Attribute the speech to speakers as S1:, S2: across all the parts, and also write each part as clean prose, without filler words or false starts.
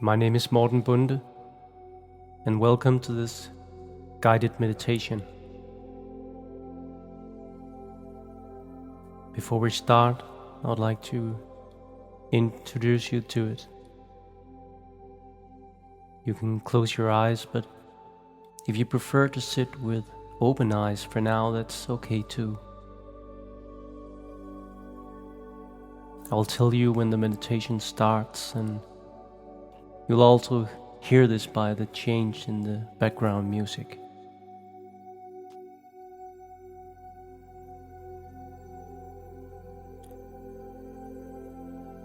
S1: My name is Morten Bonde, and welcome to this guided meditation. Before we start, I would like to introduce you to it. You can close your eyes, but if you prefer to sit with open eyes for now, that's okay too. I'll tell you when the meditation starts, and you'll also hear this by the change in the background music.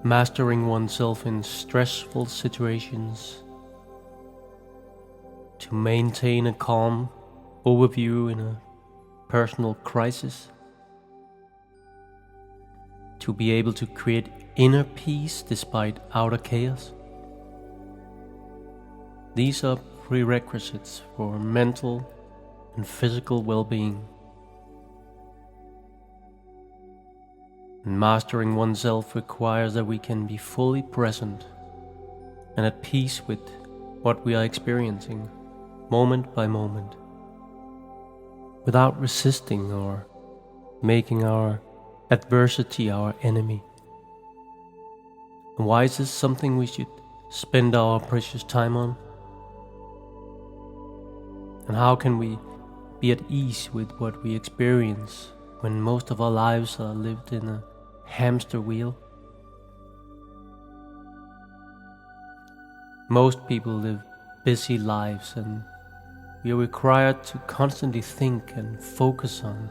S1: Mastering oneself in stressful situations, to maintain a calm overview in a personal crisis, to be able to create inner peace despite outer chaos. These are prerequisites for mental and physical well-being. And mastering oneself requires that we can be fully present and at peace with what we are experiencing, moment by moment, without resisting or making our adversity our enemy. And why is this something we should spend our precious time on? And how can we be at ease with what we experience when most of our lives are lived in a hamster wheel? Most people live busy lives, and we are required to constantly think and focus on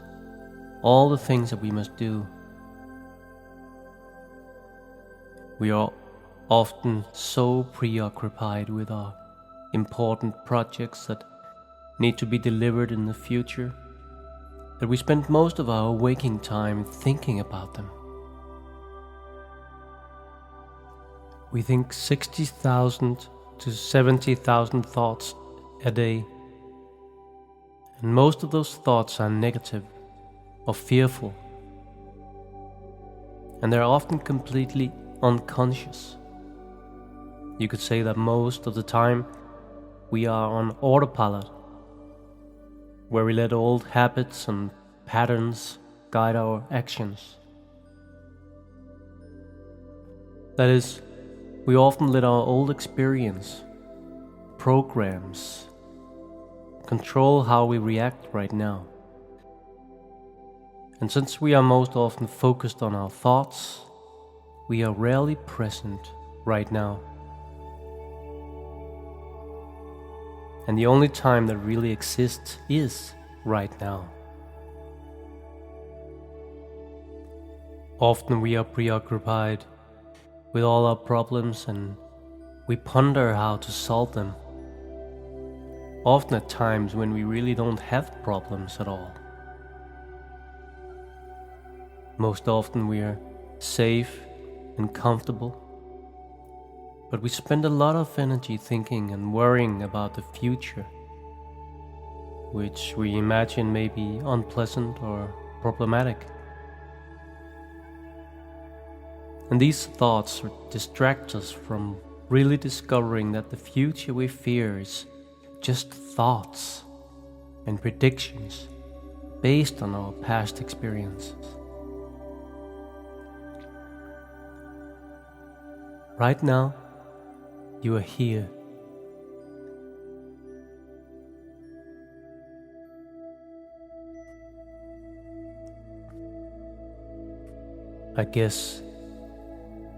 S1: all the things that we must do. We are often so preoccupied with our important projects that need to be delivered in the future that we spend most of our waking time thinking about them. We think 60,000 to 70,000 thoughts a day, and most of those thoughts are negative or fearful, and they're often completely unconscious. You could say that most of the time we are on autopilot, where we let old habits and patterns guide our actions. That is, we often let our old experience, programs, control how we react right now. And since we are most often focused on our thoughts, we are rarely present right now. And the only time that really exists is right now. Often we are preoccupied with all our problems, and we ponder how to solve them. Often at times when we really don't have problems at all. Most often we are safe and comfortable, but we spend a lot of energy thinking and worrying about the future, which we imagine may be unpleasant or problematic. And these thoughts distract us from really discovering that the future we fear is just thoughts and predictions based on our past experiences. Right now, you are here. I guess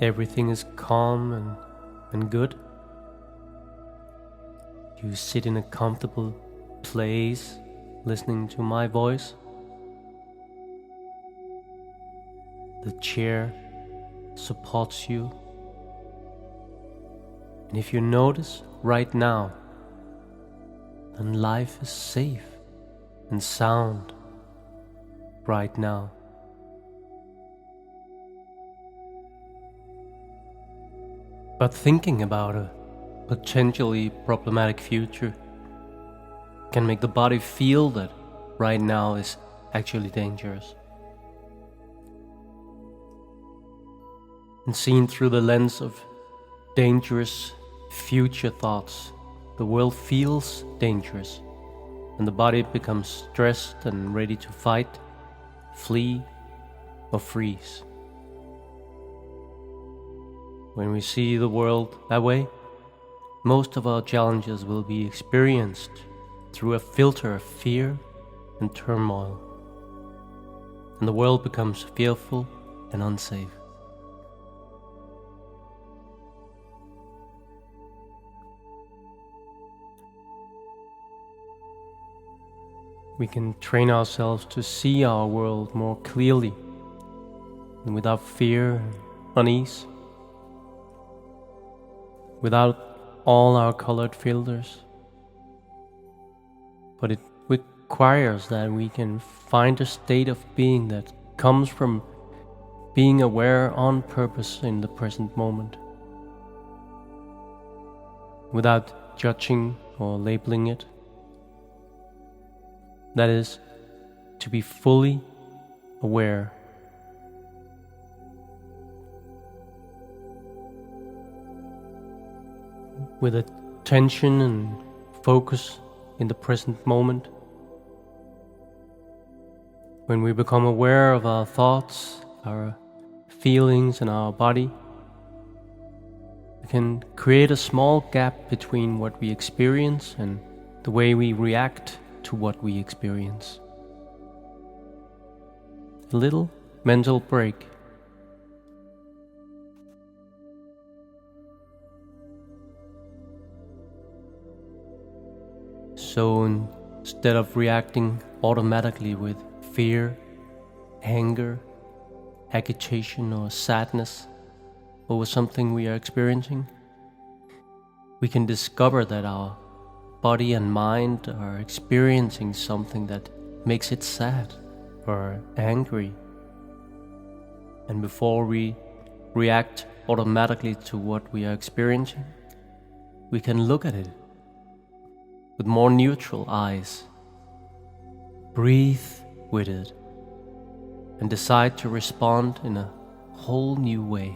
S1: everything is calm and good. You sit in a comfortable place, listening to my voice. The chair supports you. And if you notice right now, then life is safe and sound right now. But thinking about a potentially problematic future can make the body feel that right now is actually dangerous. And seen through the lens of dangerous future thoughts, the world feels dangerous, and the body becomes stressed and ready to fight, flee, or freeze. When we see the world that way, most of our challenges will be experienced through a filter of fear and turmoil, and the world becomes fearful and unsafe. We can train ourselves to see our world more clearly and without fear and unease, without all our colored filters. But it requires that we can find a state of being that comes from being aware on purpose in the present moment, without judging or labeling it. That is, to be fully aware. With attention and focus in the present moment. When we become aware of our thoughts, our feelings, and our body, we can create a small gap between what we experience and the way we react to what we experience. A little mental break. So instead of reacting automatically with fear, anger, agitation, or sadness over something we are experiencing, we can discover that our body and mind are experiencing something that makes it sad or angry. And before we react automatically to what we are experiencing, we can look at it with more neutral eyes, breathe with it, and decide to respond in a whole new way.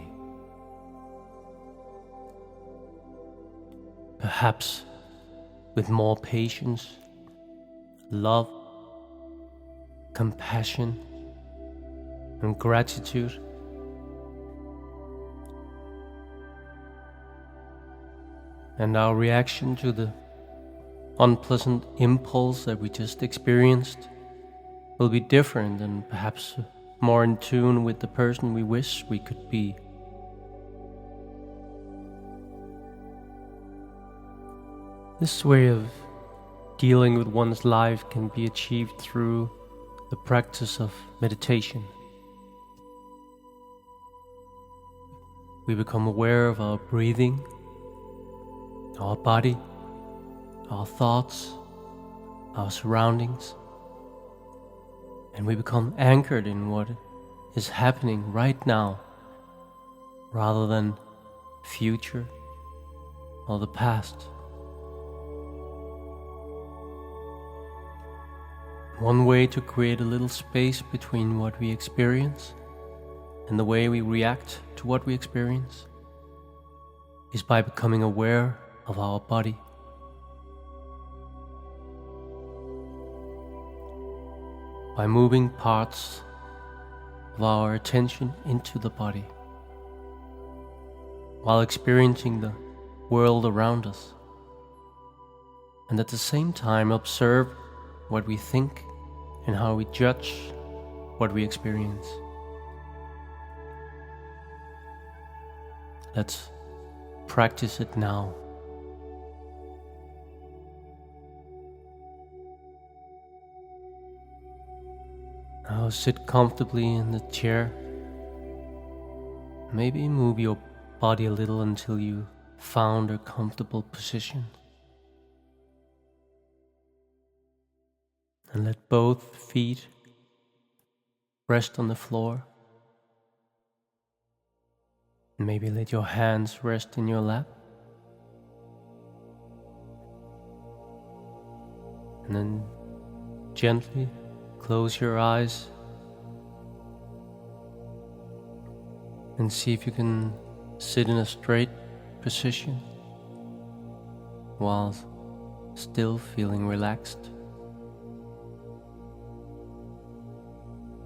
S1: Perhaps with more patience, love, compassion, and gratitude. And our reaction to the unpleasant impulse that we just experienced will be different and perhaps more in tune with the person we wish we could be. This way of dealing with one's life can be achieved through the practice of meditation. We become aware of our breathing, our body, our thoughts, our surroundings, and we become anchored in what is happening right now rather than future or the past. One way to create a little space between what we experience and the way we react to what we experience is by becoming aware of our body. By moving parts of our attention into the body while experiencing the world around us, and at the same time observe what we think and how we judge what we experience. Let's practice it now. Now sit comfortably in the chair. Maybe move your body a little until you found a comfortable position. And let both feet rest on the floor. Maybe let your hands rest in your lap. And then gently close your eyes and see if you can sit in a straight position while still feeling relaxed.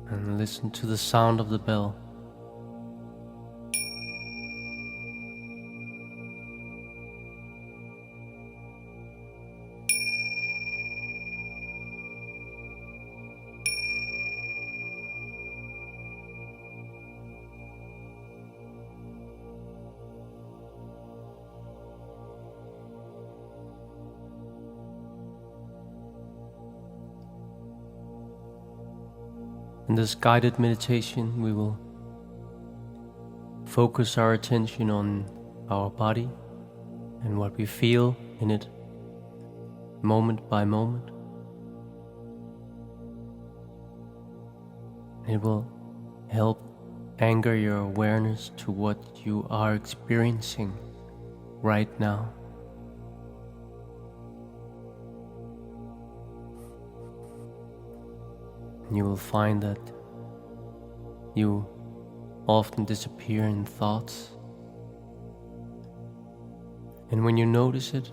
S1: And listen to the sound of the bell. In this guided meditation, we will focus our attention on our body and what we feel in it, moment by moment. It will help anchor your awareness to what you are experiencing right now. You will find that you often disappear in thoughts. And when you notice it,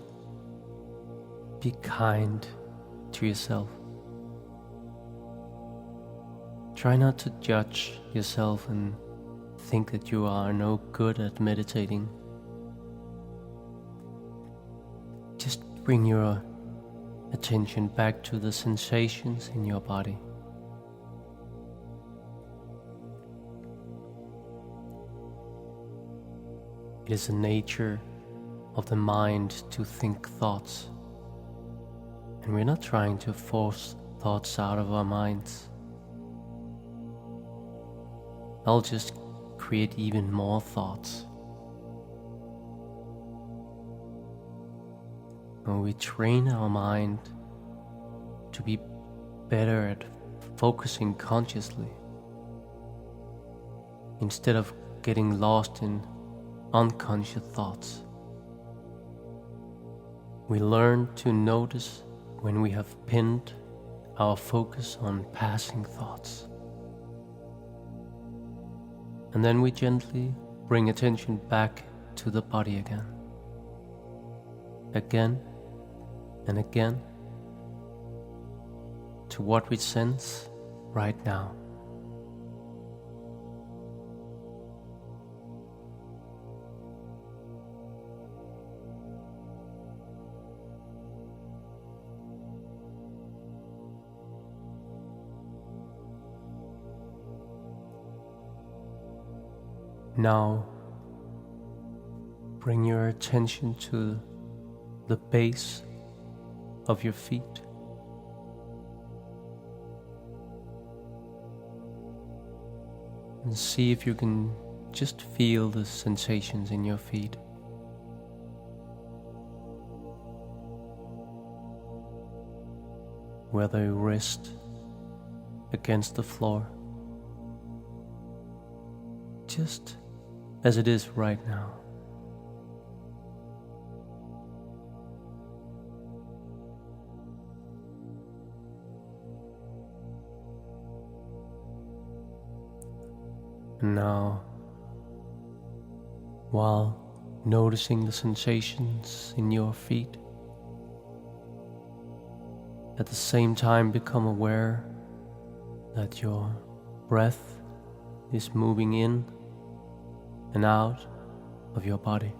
S1: be kind to yourself. Try not to judge yourself and think that you are no good at meditating. Just bring your attention back to the sensations in your body. It is the nature of the mind to think thoughts, and we're not trying to force thoughts out of our minds. I'll just create even more thoughts. When we train our mind to be better at focusing consciously, instead of getting lost in unconscious thoughts, we learn to notice when we have pinned our focus on passing thoughts. And then we gently bring attention back to the body again and again, to what we sense right now. Now, bring your attention to the base of your feet. And see if you can just feel the sensations in your feet. Whether you rest against the floor, just as it is right now. And now, while noticing the sensations in your feet, at the same time become aware that your breath is moving in and out of your body.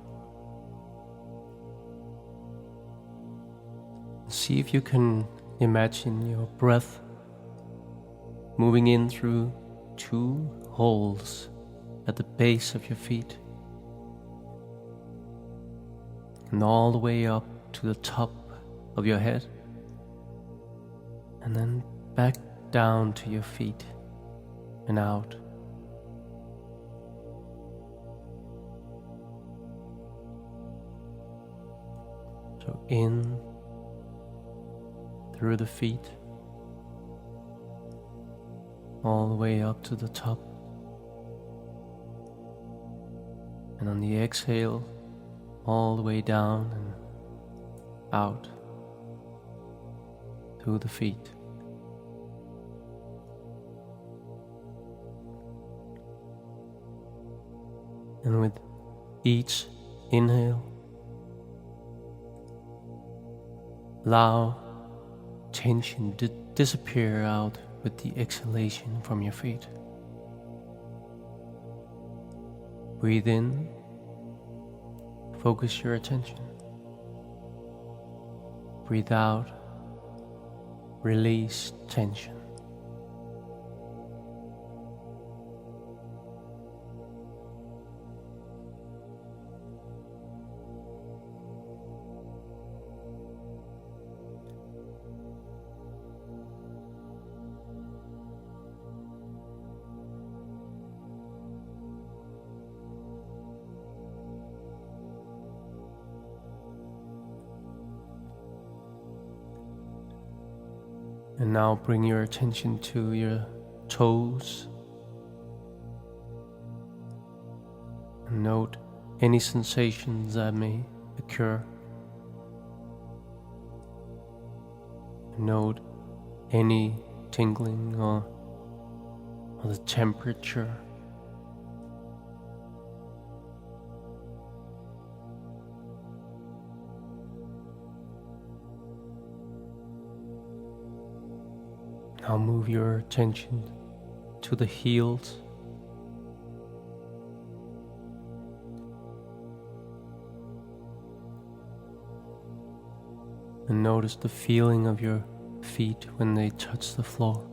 S1: See if you can imagine your breath moving in through two holes at the base of your feet and all the way up to the top of your head, and then back down to your feet and out. So in through the feet, all the way up to the top, and on the exhale, all the way down and out through the feet. And with each inhale, Allow tension to disappear out with the exhalation from your feet. Breathe in, focus your attention. Breathe out, release tension. And now bring your attention to your toes. And note any sensations that may occur. Note any tingling or the temperature. Now move your attention to the heels. And notice the feeling of your feet when they touch the floor.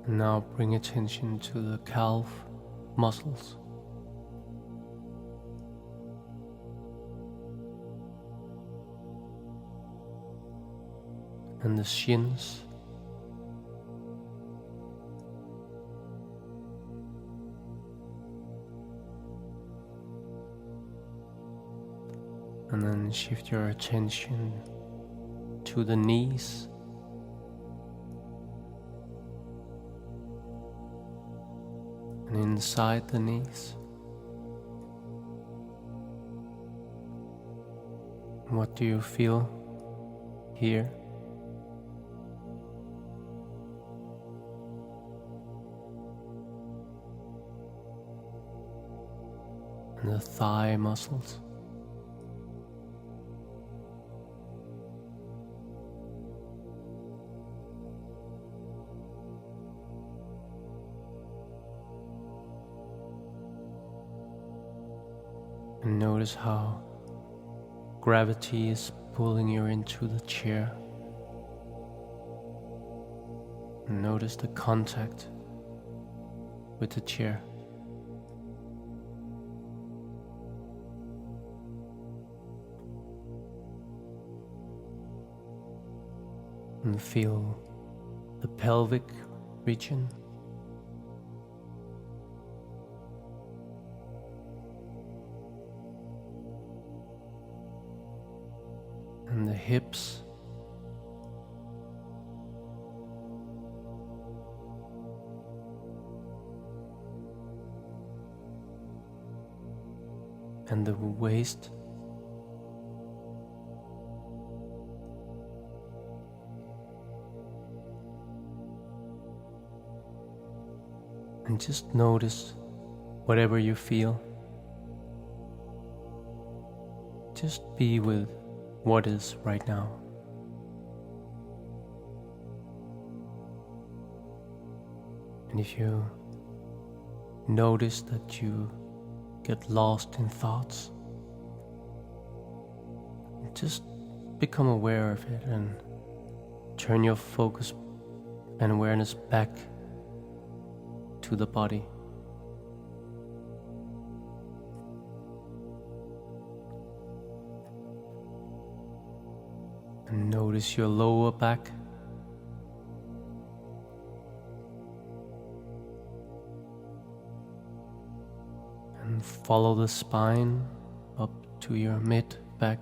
S1: And now bring attention to the calf muscles. And the shins. And then shift your attention to the knees. And inside the knees. What do you feel here? And the thigh muscles. And notice how gravity is pulling you into the chair. And notice the contact with the chair. And feel the pelvic region. And the hips. And the waist. And just notice whatever you feel. Just be with what is right now. And if you notice that you get lost in thoughts, just become aware of it and turn your focus and awareness back to the body. And notice your lower back. And follow the spine up to your mid back.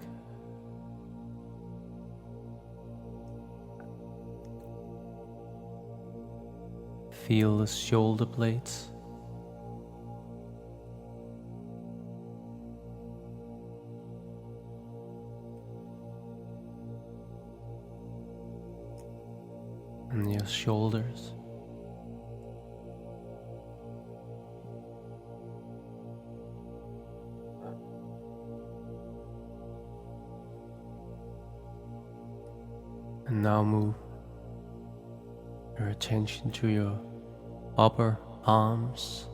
S1: Feel the shoulder blades. And your shoulders. And now move your attention to your upper arms.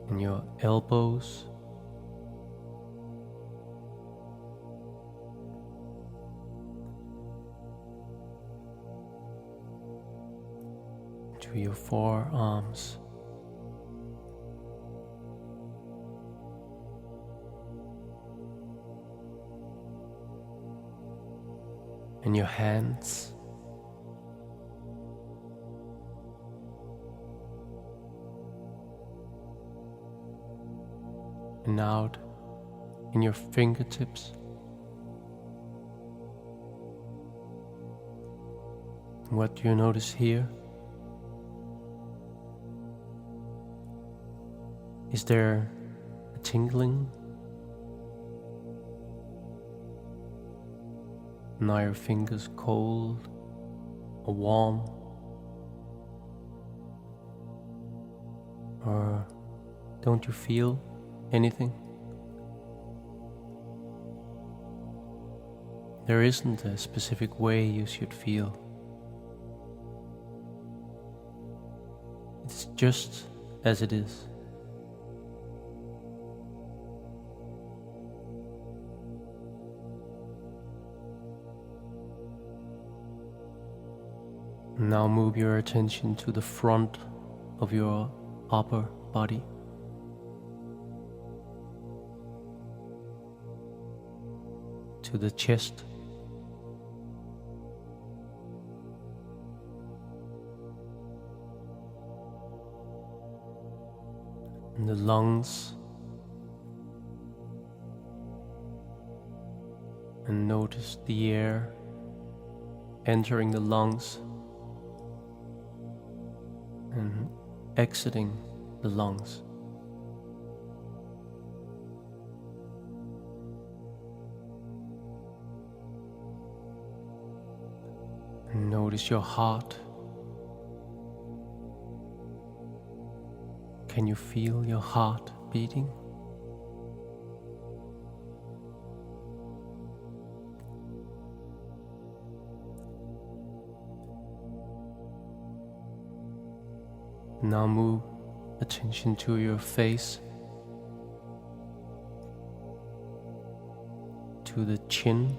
S1: And your elbows. To your forearms. And your hands. And out in your fingertips. What do you notice here? Is there a tingling? Are your fingers cold or warm? Or don't you feel anything? There isn't a specific way you should feel. It's just as it is. Now move your attention to the front of your upper body. To the chest. And the lungs. And notice the air entering the lungs and exiting the lungs. And notice your heart. Can you feel your heart beating? Now move attention to your face, to the chin,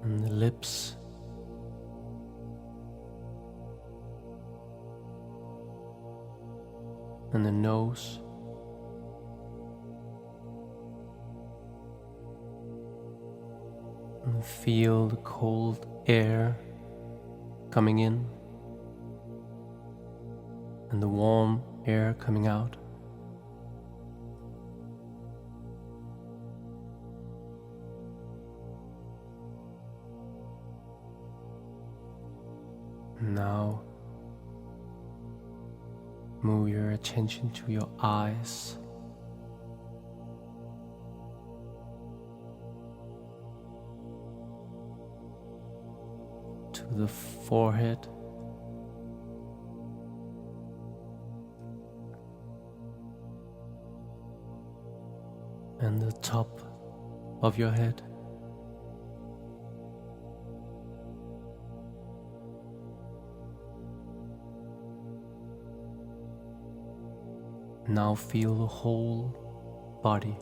S1: and the lips, and the nose. And feel the cold air coming in and the warm air coming out. Now move your attention to your eyes. To the forehead. And the top of your head. Now feel the whole body.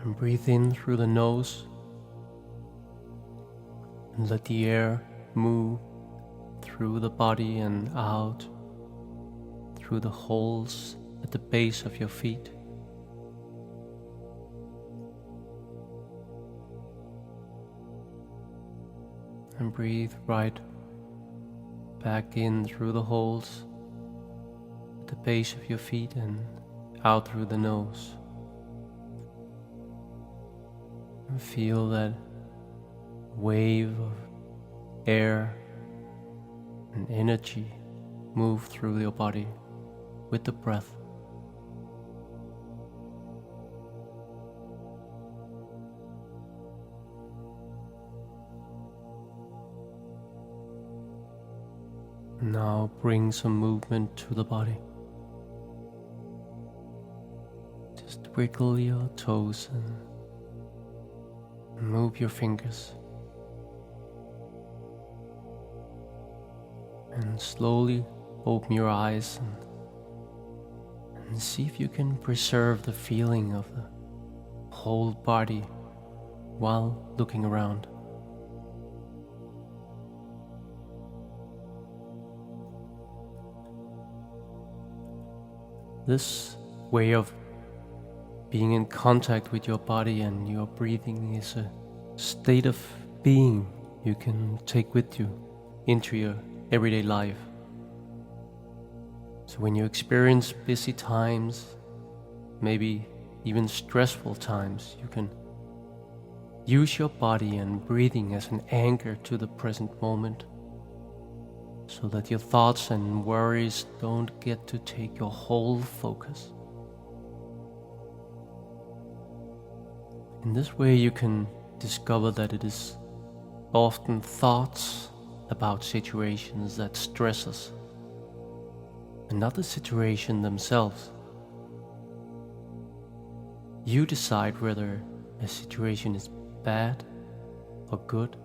S1: And breathe in through the nose and let the air move through the body and out through the holes at the base of your feet. And breathe right back in through the holes at the base of your feet and out through the nose. And feel that wave of air and energy move through your body with the breath. Now bring some movement to the body. Just wiggle your toes and move your fingers. And slowly open your eyes and see if you can preserve the feeling of the whole body while looking around. This way of being in contact with your body and your breathing is a state of being you can take with you into your everyday life. So when you experience busy times, maybe even stressful times, you can use your body and breathing as an anchor to the present moment, so that your thoughts and worries don't get to take your whole focus. In this way you can discover that it is often thoughts about situations that stress us, and not the situation themselves. You decide whether a situation is bad or good.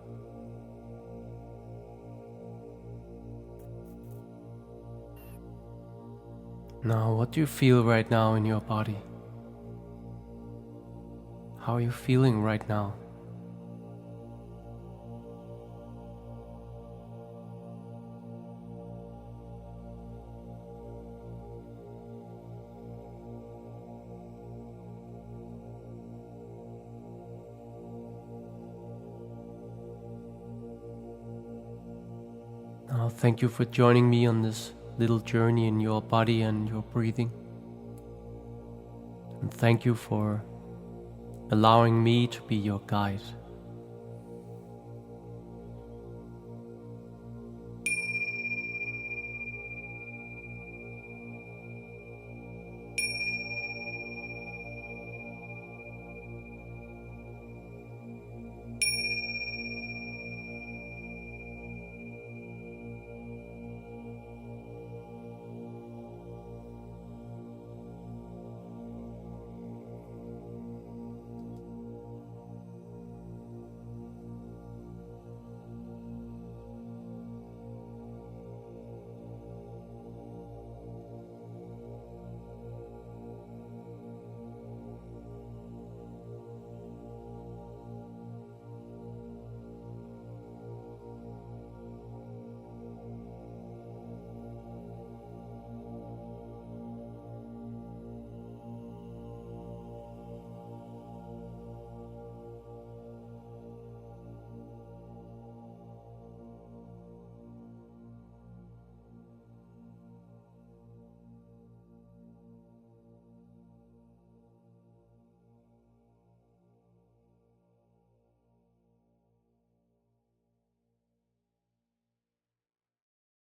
S1: Now, what do you feel right now in your body? How are you feeling right now? Now, thank you for joining me on this little journey in your body and your breathing. And thank you for allowing me to be your guide.